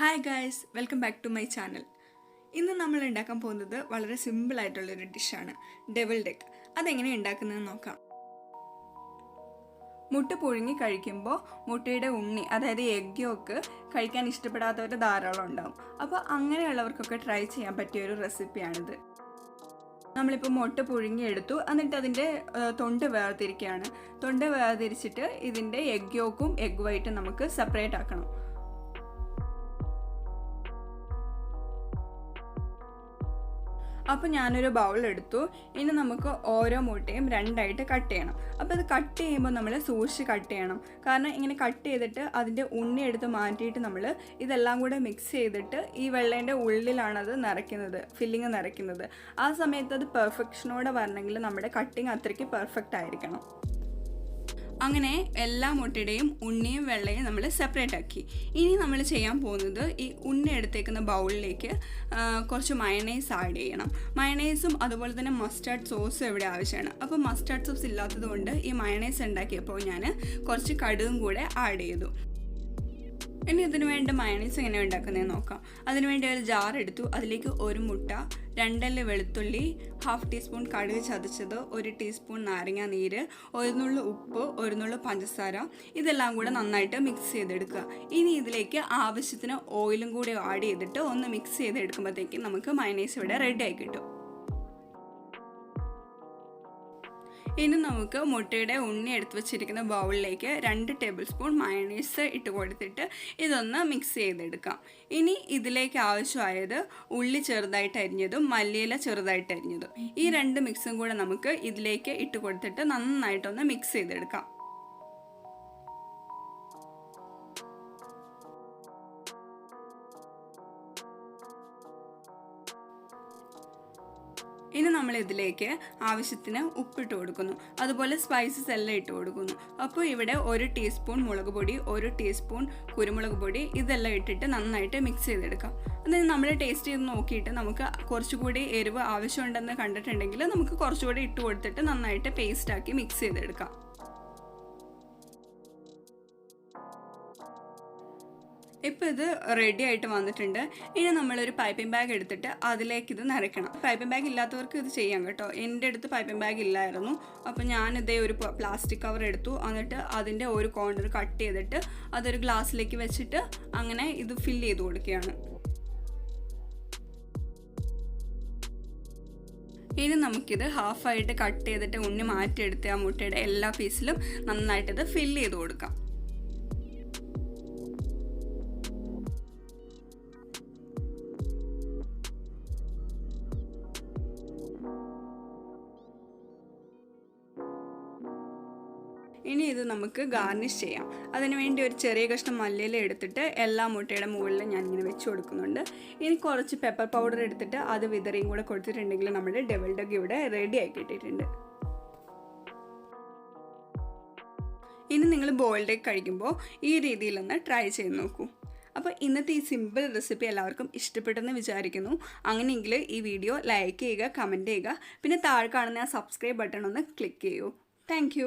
Hi guys, welcome back to my channel. ഇന്ന് നമ്മൾ ഉണ്ടാക്കാൻ പോകുന്നത് വളരെ സിമ്പിൾ ആയിട്ടുള്ള ഒരു ഡിഷാണ് ഡെവിൾഡ് എഗ്. അതെങ്ങനെ ഉണ്ടാക്കുന്നതെന്ന് നോക്കാം. മുട്ട പുഴുങ്ങി കഴിക്കുമ്പോൾ മുട്ടയുടെ ഉണ്ണി അതായത് എഗ് യോക്ക് കഴിക്കാൻ ഇഷ്ടപ്പെടാത്തവർ ധാരാളം ഉണ്ടാവും. അപ്പോൾ അങ്ങനെയുള്ളവർക്കൊക്കെ ട്രൈ ചെയ്യാൻ പറ്റിയ ഒരു റെസിപ്പിയാണിത്. നമ്മളിപ്പോൾ മുട്ട പുഴുങ്ങി എടുത്തു, എന്നിട്ട് അതിൻ്റെ തൊണ്ട് വേർതിരിക്കുകയാണ്. തൊണ്ട് വേർതിരിച്ചിട്ട് ഇതിൻ്റെ എഗ് യോക്കും എഗ് വൈറ്റും നമുക്ക് സെപ്പറേറ്റ് ആക്കണം. അപ്പോൾ ഞാനൊരു ബൗൾ എടുത്തു. ഇനി നമുക്ക് ഓരോ മുട്ടയും രണ്ടായിട്ട് കട്ട് ചെയ്യണം. അപ്പോൾ ഇത് കട്ട് ചെയ്യുമ്പോൾ നമ്മൾ സൂക്ഷിച്ച് കട്ട് ചെയ്യണം. കാരണം ഇങ്ങനെ കട്ട് ചെയ്തിട്ട് അതിൻ്റെ ഉണ്ണി എടുത്ത് മാറ്റിയിട്ട് നമ്മൾ ഇതെല്ലാം കൂടെ മിക്സ് ചെയ്തിട്ട് ഈ വെള്ളേൻ്റെ ഉള്ളിലാണത് നിറയ്ക്കുന്നത്, ഫില്ലിങ് നിറയ്ക്കുന്നത്. ആ സമയത്ത് അത് പെർഫെക്ഷനോടെ വരണമെങ്കിൽ നമ്മുടെ കട്ടിങ് അത്രയ്ക്ക് പെർഫെക്റ്റ് ആയിരിക്കണം. അങ്ങനെ എല്ലാ മുട്ടയുടെയും ഉണ്ണിയും വെള്ളയും നമ്മൾ സെപ്പറേറ്റ് ആക്കി. ഇനി നമ്മൾ ചെയ്യാൻ പോകുന്നത് ഈ ഉണ്ണി എടുത്തേക്കുന്ന ബൗളിലേക്ക് കുറച്ച് മയണൈസ് ആഡ് ചെയ്യണം. മയണൈസും അതുപോലെ തന്നെ മസ്റ്റാർഡ് സോസും ഇവിടെ ആവശ്യമാണ്. അപ്പോൾ മസ്റ്റാർഡ് സോസ് ഇല്ലാത്തത് കൊണ്ട് ഈ മയണൈസ് ഉണ്ടാക്കിയപ്പോൾ ഞാൻ കുറച്ച് കടുകും കൂടെ ആഡ് ചെയ്തു. ഇനി ഇതിനു വേണ്ടി മയണൈസ് എങ്ങനെ ഉണ്ടാക്കുന്നതെന്ന് നോക്കാം. അതിനുവേണ്ടി ഒരു ജാർ എടുത്തു. അതിലേക്ക് ഒരു മുട്ട, 2 അല്ലി വെളുത്തുള്ളി, 1/2 ടീസ്പൂൺ കടുക് ചതച്ചത്, 1 ടീസ്പൂൺ നാരങ്ങ നീര്, 1 നുള്ളു ഉപ്പ്, 1 നുള്ളു പഞ്ചസാര, ഇതെല്ലാം കൂടെ നന്നായിട്ട് മിക്സ് ചെയ്തെടുക്കുക. ഇനി ഇതിലേക്ക് ആവശ്യത്തിന് ഓയിലും കൂടി ആഡ് ചെയ്തിട്ട് ഒന്ന് മിക്സ് ചെയ്തെടുക്കുമ്പോഴത്തേക്കും നമുക്ക് മയണൈസ് ഇവിടെ റെഡി ആയി കിട്ടും. ഇനി നമുക്ക് മുട്ടയുടെ ഉണ്ണി എടുത്ത് വെച്ചിരിക്കുന്ന ബൗളിലേക്ക് 2 ടേബിൾ സ്പൂൺ മയണൈസ് ഇട്ട് കൊടുത്തിട്ട് ഇതൊന്ന് മിക്സ് ചെയ്തെടുക്കാം. ഇനി ഇതിലേക്ക് ആവശ്യമായത് ഉള്ളി ചെറുതായിട്ട് അരിഞ്ഞതും മല്ലിയില ചെറുതായിട്ട് അരിഞ്ഞതും, ഈ 2 മിക്സും കൂടെ നമുക്ക് ഇതിലേക്ക് ഇട്ട് കൊടുത്തിട്ട് നന്നായിട്ടൊന്ന് മിക്സ് ചെയ്തെടുക്കാം. ഇനി നമ്മൾ ഇതിലേക്ക് ആവശ്യത്തിന് ഉപ്പിട്ട് കൊടുക്കുന്നു, അതുപോലെ സ്പൈസസ് എല്ലാം ഇട്ട് കൊടുക്കുന്നു. അപ്പോൾ ഇവിടെ 1 ടീസ്പൂൺ മുളക് പൊടി, 1 ടീസ്പൂൺ കുരുമുളക് പൊടി, ഇതെല്ലാം ഇട്ടിട്ട് നന്നായിട്ട് മിക്സ് ചെയ്തെടുക്കാം. അതായത് നമ്മൾ ടേസ്റ്റ് ചെയ്ത് നോക്കിയിട്ട് നമുക്ക് കുറച്ചുകൂടി എരിവ് ആവശ്യമുണ്ടെന്ന് കണ്ടിട്ടുണ്ടെങ്കിൽ നമുക്ക് കുറച്ചുകൂടി ഇട്ട് കൊടുത്തിട്ട് നന്നായിട്ട് പേസ്റ്റാക്കി മിക്സ് ചെയ്തെടുക്കാം. ഇപ്പോൾ ഇത് റെഡി ആയിട്ട് വന്നിട്ടുണ്ട്. ഇനി നമ്മളൊരു പൈപ്പിംഗ് ബാഗ് എടുത്തിട്ട് അതിലേക്ക് ഇത് നിറയ്ക്കണം. പൈപ്പിംഗ് ബാഗ് ഇല്ലാത്തവർക്ക് ഇത് ചെയ്യാം കേട്ടോ. എൻ്റെ അടുത്ത് പൈപ്പിംഗ് ബാഗ് ഇല്ലായിരുന്നു. അപ്പോൾ ഞാനിതേ ഒരു പ്ലാസ്റ്റിക് കവർ എടുത്തു. എന്നിട്ട് അതിൻ്റെ ഒരു കോർണർ കട്ട് ചെയ്തിട്ട് അതൊരു ഗ്ലാസ്സിലേക്ക് വെച്ചിട്ട് അങ്ങനെ ഇത് ഫില്ല് ചെയ്ത് കൊടുക്കുകയാണ്. ഇനി നമുക്കിത് ഹാഫായിട്ട് കട്ട് ചെയ്തിട്ട് ഉണ്ണി മാറ്റിയെടുത്ത് ആ മുട്ടയുടെ എല്ലാ പീസിലും നന്നായിട്ടിത് ഫില്ല് ചെയ്ത് കൊടുക്കാം. ഇനി ഇത് നമുക്ക് ഗാർണിഷ് ചെയ്യാം. അതിനുവേണ്ടി ഒരു ചെറിയ കഷ്ണം മല്ലിയില എടുത്തിട്ട് എല്ലാ മുട്ടയുടെ മുകളിലും ഞാനിങ്ങനെ വെച്ച് കൊടുക്കുന്നുണ്ട്. ഇനി കുറച്ച് പെപ്പർ പൗഡർ എടുത്തിട്ട് അത് വിതറിയും കൂടെ കൊടുത്തിട്ടുണ്ടെങ്കിൽ നമ്മുടെ ഡെവിൾഡ് എഗ് ഇവിടെ റെഡി ആയി കിട്ടിയിട്ടുണ്ട്. ഇനി നിങ്ങൾ ബോയിൽഡ് എഗ് കഴിക്കുമ്പോൾ ഈ രീതിയിലൊന്ന് ട്രൈ ചെയ്ത് നോക്കൂ. അപ്പോൾ ഇന്നത്തെ ഈ സിമ്പിൾ റെസിപ്പി എല്ലാവർക്കും ഇഷ്ടപ്പെട്ടെന്ന് വിചാരിക്കുന്നു. അങ്ങനെയെങ്കിൽ ഈ വീഡിയോ ലൈക്ക് ചെയ്യുക, കമൻറ്റ് ചെയ്യുക, പിന്നെ താഴെ കാണുന്ന ആ സബ്സ്ക്രൈബ് ബട്ടൺ ഒന്ന് ക്ലിക്ക് ചെയ്യൂ. താങ്ക്